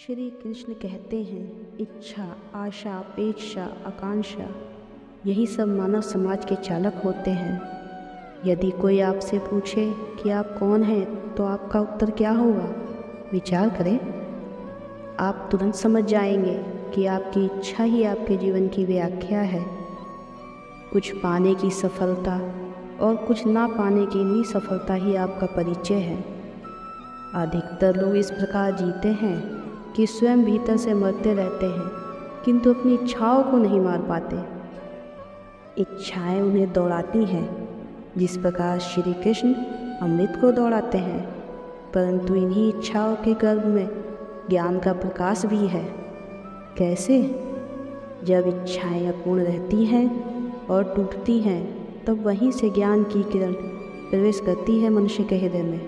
श्री कृष्ण कहते हैं, इच्छा, आशा, अपेक्षा, आकांक्षा यही सब मानव समाज के चालक होते हैं। यदि कोई आपसे पूछे कि आप कौन हैं तो आपका उत्तर क्या होगा? विचार करें। आप तुरंत समझ जाएंगे कि आपकी इच्छा ही आपके जीवन की व्याख्या है। कुछ पाने की सफलता और कुछ ना पाने की निसफलता ही आपका परिचय है। अधिकतर लोग इस प्रकार जीते हैं कि स्वयं भीतर से मरते रहते हैं, किंतु अपनी इच्छाओं को नहीं मार पाते। इच्छाएं उन्हें दौड़ाती हैं, जिस प्रकार श्री कृष्ण अमृत को दौड़ाते हैं। परंतु इन्हीं इच्छाओं के गर्भ में ज्ञान का प्रकाश भी है। कैसे? जब इच्छाएं अपूर्ण रहती हैं और टूटती हैं, तब वहीं से ज्ञान की किरण प्रवेश करती है मनुष्य के हृदय में।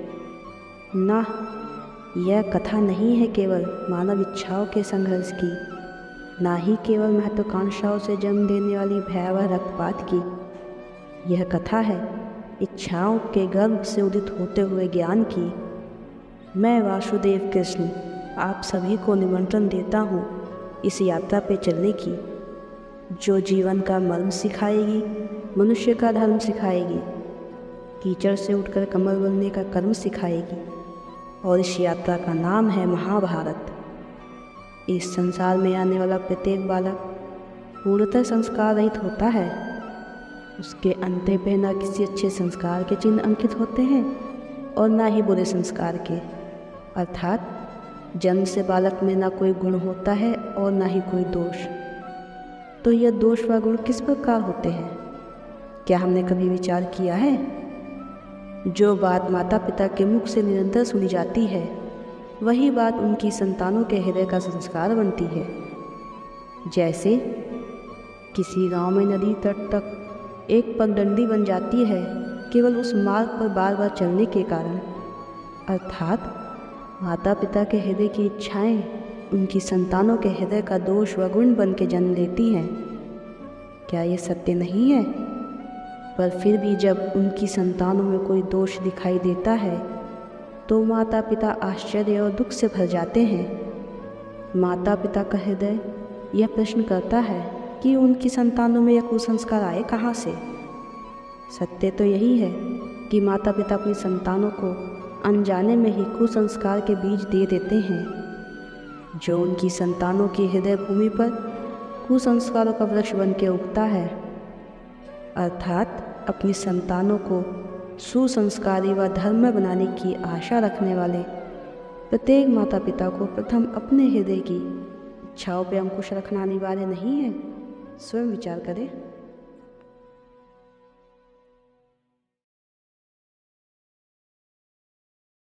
ना, यह कथा नहीं है केवल मानव इच्छाओं के संघर्ष की, ना ही केवल महत्वाकांक्षाओं से जन्म देने वाली भयावह रक्तपात की। यह कथा है इच्छाओं के गर्भ से उदित होते हुए ज्ञान की। मैं वासुदेव कृष्ण आप सभी को निमंत्रण देता हूँ इस यात्रा पे चलने की, जो जीवन का मर्म सिखाएगी, मनुष्य का धर्म सिखाएगी, कीचड़ से उठकर कमल बनने का कर्म सिखाएगी। और इस यात्रा का नाम है महाभारत। इस संसार में आने वाला प्रत्येक बालक पूर्णतः संस्कार रहित होता है। उसके अंते पे ना किसी अच्छे संस्कार के चिन्ह अंकित होते हैं और ना ही बुरे संस्कार के। अर्थात जन्म से बालक में ना कोई गुण होता है और ना ही कोई दोष। तो यह दोष व गुण किस प्रकार होते हैं? क्या हमने कभी विचार किया है? जो बात माता पिता के मुख से निरंतर सुनी जाती है, वही बात उनकी संतानों के हृदय का संस्कार बनती है। जैसे किसी गांव में नदी तट तक एक पगडंडी बन जाती है केवल उस मार्ग पर बार बार चलने के कारण। अर्थात माता पिता के हृदय की इच्छाएं उनकी संतानों के हृदय का दोष व गुण बन के जन्म लेती हैं। क्या ये सत्य नहीं है? पर फिर भी जब उनकी संतानों में कोई दोष दिखाई देता है तो माता पिता आश्चर्य और दुख से भर जाते हैं। माता पिता का हृदय यह प्रश्न करता है कि उनकी संतानों में यह कुसंस्कार आए कहाँ से। सत्य तो यही है कि माता पिता अपनी संतानों को अनजाने में ही कुसंस्कार के बीज दे देते हैं, जो उनकी संतानों की हृदय भूमि पर कुसंस्कारों का वृक्ष बन के उगता है। अर्थात अपनी संतानों को सुसंस्कारी व धर्म बनाने की आशा रखने वाले प्रत्येक माता पिता को प्रथम अपने हृदय की इच्छाओं पर अंकुश रखना अनिवार्य नहीं है? स्वयं विचार करें।